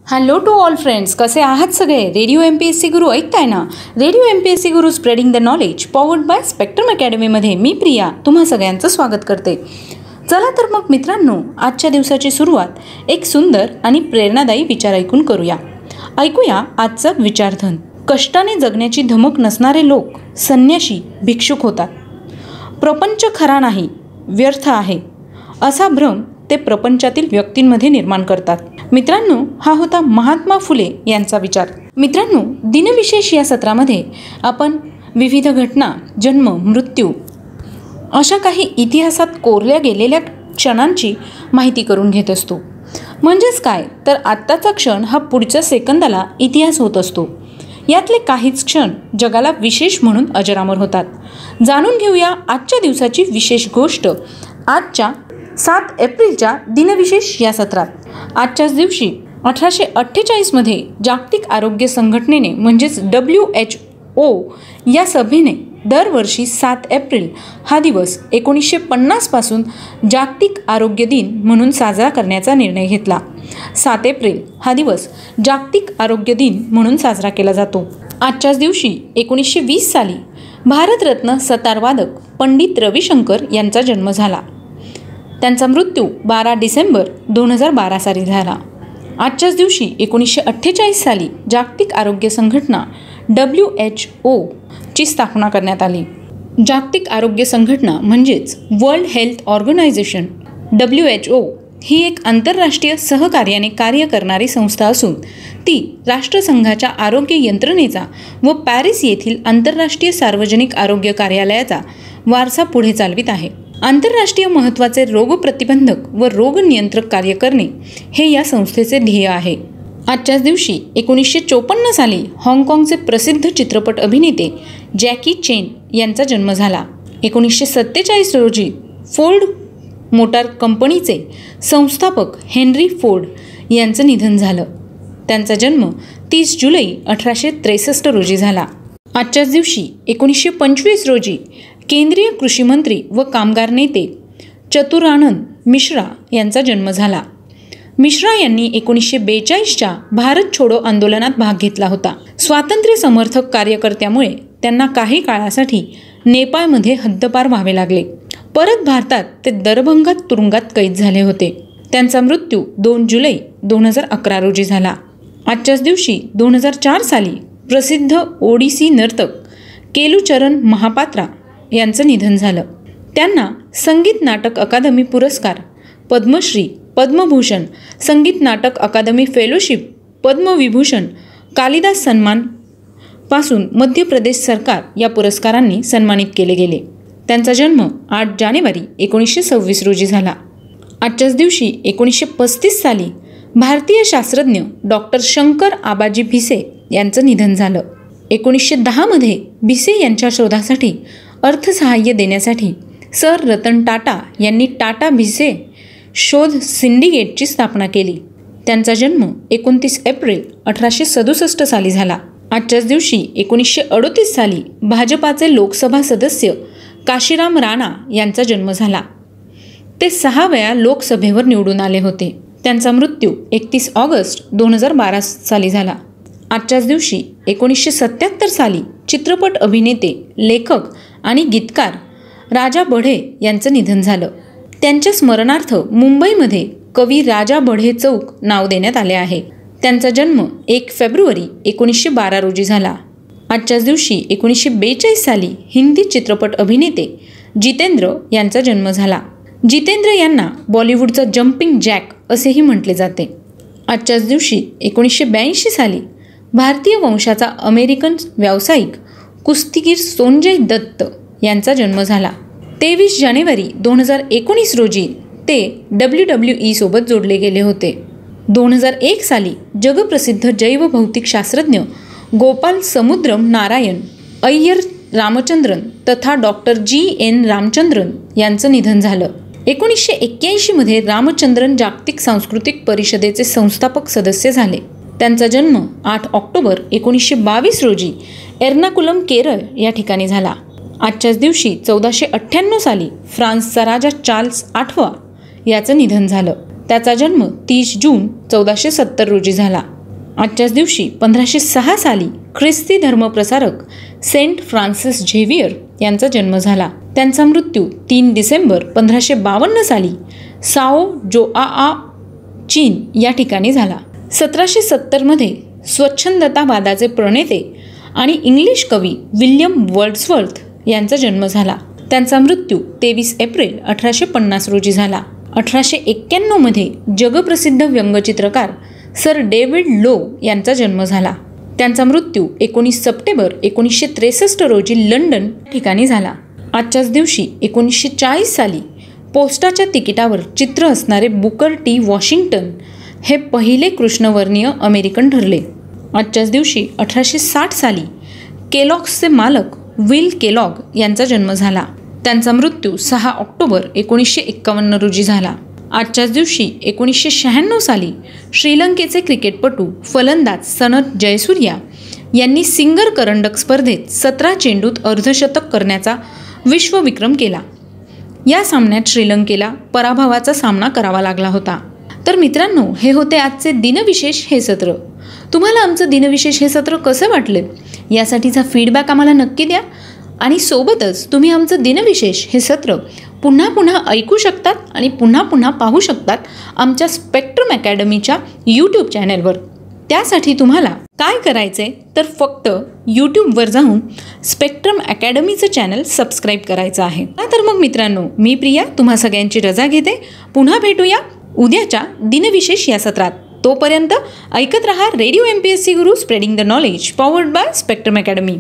Hello to all friends, कसे आहात सगळे? रेडिओ MPSC गुरु ऐकताय ना? Radio MPSC Guru spreading the knowledge powered by Spectrum अकॅडमीमध्ये मी प्रिया तुम्हा सगळ्यांचं स्वागत करते. चला तर मग मित्रांनो, आजच्या दिवसाची सुरुवात एक सुंदर आणि प्रेरणादायी विचार ऐकून करूया. ऐकूया आजचा विचारधन. कष्टाने जगण्याची धमक नसणारे लोक संन्याशी, भिक्षुक होतात. प्रपंच खरा नाही, व्यर्थ आहे, असा भ्रम ते प्रपंचातील व्यक्तींमध्ये निर्माण करतात. मित्रांनो, हा होता महात्मा फुले यांचा विचार. मित्रांनो, दिनविशेष या सत्रामध्ये आपण विविध घटना, जन्म, मृत्यू अशा काही इतिहासात कोरल्या गेलेल्या क्षणांची माहिती करून घेत असतो. म्हणजेच काय तर आत्ताचा क्षण हा पुढच्या सेकंदाला इतिहास होत असतो. यातले काहीच क्षण जगाला विशेष म्हणून अजरामर होतात. जाणून घेऊया आजच्या दिवसाची विशेष गोष्ट आजच्या 7 एप्रिलच्या दिनविशेष या सत्रात. आजच्याच दिवशी 1848मध्ये जागतिक आरोग्य संघटनेने म्हणजेच WHO या सभेने दरवर्षी 7 एप्रिल हा दिवस 1950 पासून जागतिक आरोग्य दिन म्हणून साजरा करण्याचा निर्णय घेतला. 7 एप्रिल हा दिवस जागतिक आरोग्य दिन म्हणून साजरा केला जातो. आजच्याच दिवशी 1920 साली भारतरत्न सतारवादक पंडित रविशंकर यांचा जन्म झाला. त्यांचा मृत्यू 12 डिसेंबर 2012 साली झाला. आजच्याच दिवशी 1948 साली जागतिक आरोग्य संघटना WHO ची स्थापना करण्यात आली. जागतिक आरोग्य संघटना म्हणजेच वर्ल्ड हेल्थ ऑर्गनायझेशन WHO ही एक आंतरराष्ट्रीय सहकार्याने कार्य करणारी संस्था असून ती राष्ट्रसंघाच्या आरोग्य यंत्रणेचा व पॅरिस येथील आंतरराष्ट्रीय सार्वजनिक आरोग्य कार्यालयाचा वारसा पुढे चालवित आहे. आंतरराष्ट्रीय महत्त्वाचे रोगप्रतिबंधक व रोग नियंत्रक कार्य करणे हे या संस्थेचे ध्येय आहे. आजच्याच दिवशी 1954 साली हाँगकाँगचे प्रसिद्ध चित्रपट अभिनेते जॅकी चेन यांचा जन्म झाला. 1947 रोजी फोर्ड मोटार कंपनीचे संस्थापक हेनरी फोर्ड यांचं निधन झालं. त्यांचा जन्म 30 जुलै 1863 रोजी झाला. आजच्याच दिवशी 1925 रोजी केंद्रीय कृषी मंत्री व कामगार नेते चतुरानंद मिश्रा यांचा जन्म झाला. मिश्रा यांनी 1942च्या भारत छोडो आंदोलनात भाग घेतला होता. स्वातंत्र्य समर्थक कार्यकर्त्यामुळे त्यांना काही काळासाठी नेपाळमध्ये हद्दपार व्हावे लागले. परत भारतात ते दरभंगा तुरुंगात कैद झाले होते. त्यांचा मृत्यू 2 जुलै 2011 रोजी झाला. आजच्याच दिवशी 2004 साली प्रसिद्ध ओडिसी नर्तक केलुचरण महापात्रा यांचं निधन झालं. त्यांना संगीत नाटक अकादमी पुरस्कार, पद्मश्री, पद्मभूषण, संगीत नाटक अकादमी फेलोशिप, पद्मविभूषण, कालिदास सन्मान पासून मध्य प्रदेश सरकार या पुरस्कारांनी सन्मानित केले गेले. त्यांचा जन्म 8 जानेवारी 1926 रोजी झाला. आजच्याच दिवशी 1935 साली भारतीय शास्त्रज्ञ डॉक्टर शंकर आबाजी भिसे यांचं निधन झालं. 1910 भिसे यांच्या शोधासाठी अर्थसहाय्य देण्यासाठी सर रतन टाटा यांनी टाटा भिसे शोध सिंडिकेटची स्थापना केली. त्यांचा जन्म 29 एप्रिल 1867 साली झाला. आजच्याच दिवशी 1938 साली भाजपाचे लोकसभा सदस्य काशीराम राणा यांचा जन्म झाला. ते 6 वेळा लोकसभेवर निवडून आले होते. त्यांचा मृत्यू 31 ऑगस्ट 2012 साली झाला. आजच्याच दिवशी 1977 साली चित्रपट अभिनेते, लेखक आणि गीतकार राजा बढे यांचं निधन झालं. त्यांच्या स्मरणार्थ मुंबईमध्ये कवी राजा बढे चौक नाव देण्यात आले आहे. त्यांचा जन्म 1 फेब्रुवारी 1912 रोजी झाला. आजच्याच दिवशी 1942 साली हिंदी चित्रपट अभिनेते जितेंद्र यांचा जन्म झाला. जितेंद्र यांना बॉलिवूडचा जम्पिंग जॅक असेही म्हटले जाते. आजच्याच दिवशी 1982 साली भारतीय वंशाचा अमेरिकन व्यावसायिक कुस्तीगीर संजय दत्त यांचा जन्म झाला. 23 जानेवारी 2019 रोजी ते WWE सोबत जोडले गेले होते. 2001 साली जगप्रसिद्ध जैवभौतिक शास्त्रज्ञ गोपाल समुद्रम नारायण अय्यर रामचंद्रन तथा डॉक्टर GN रामचंद्रन यांचं निधन झालं. 1981 रामचंद्रन जागतिक सांस्कृतिक परिषदेचे संस्थापक सदस्य झाले. त्यांचा जन्म 8 ऑक्टोबर 1922 रोजी एर्नाकुलम, केरळ या ठिकाणी झाला. आजच्याच दिवशी 1498 साली फ्रान्सचा राजा चार्ल्स 8वा याचं निधन झालं. त्याचा जन्म 30 जून 1470 रोजी झाला. आजच्याच दिवशी 1506 साली ख्रिस्ती धर्मप्रसारक सेंट फ्रान्सिस झेवियर यांचा जन्म झाला. त्यांचा मृत्यू 3 डिसेंबर 1552 साली साओ जोआआ चीन या ठिकाणी झाला. 1770मध्ये स्वच्छंदतावादाचे प्रणेते आणि इंग्लिश कवी विल्यम वर्ड्सवर्थ यांचा जन्म झाला. त्यांचा मृत्यू 23 एप्रिल 1850 रोजी झाला. 1891मध्ये जगप्रसिद्ध व्यंगचित्रकार सर डेव्हिड लो यांचा जन्म झाला. त्यांचा मृत्यू 19 सप्टेंबर 1963 रोजी लंडन ठिकाणी झाला. आजच्याच दिवशी 1940 साली पोस्टाच्या तिकिटावर चित्र असणारे बुकर टी वॉशिंग्टन हे पहिले कृष्णवर्णीय अमेरिकन ठरले. आजच्याच दिवशी 1860 साली केलॉग्सचे मालक विल केलॉग यांचा जन्म झाला. त्यांचा मृत्यू 6 ऑक्टोबर 1951 रोजी झाला. आजच्याच दिवशी 1996 साली श्रीलंकेचे क्रिकेटपटू फलंदाज सनथ जयसूर्या यांनी सिंगर करंडक स्पर्धेत 17 चेंडूत अर्धशतक करण्याचा विश्वविक्रम केला. या सामन्यात श्रीलंकेला पराभवाचा सामना करावा लागला होता. तर मित्रांनो, हे होते आजचे दिनविशेष हे सत्र. तुम्हाला आमचं दिनविशेष हे सत्र कसं वाटले यासाठीचा फीडबॅक आम्हाला नक्की द्या. आणि सोबतच तुम्ही आमचं दिनविशेष हे सत्र पुन्हा पुन्हा ऐकू शकतात आणि पुन्हा पुन्हा पाहू शकतात आमच्या स्पेक्ट्रम अकॅडमीच्या यूट्यूब चॅनलवर. त्यासाठी तुम्हाला काय करायचे तर फक्त यूट्यूबवर जाऊन स्पेक्ट्रम अकॅडमीचं चॅनल सबस्क्राईब करायचं आहे. तर मग मित्रांनो, मी प्रिया तुम्हा सगळ्यांची रजा घेते. पुन्हा भेटूया उद्याच्या दिनविशेष या सत्रात. तोपर्यंत ऐकत रहा radio MPSC Guru, spreading the knowledge, powered by spectrum academy.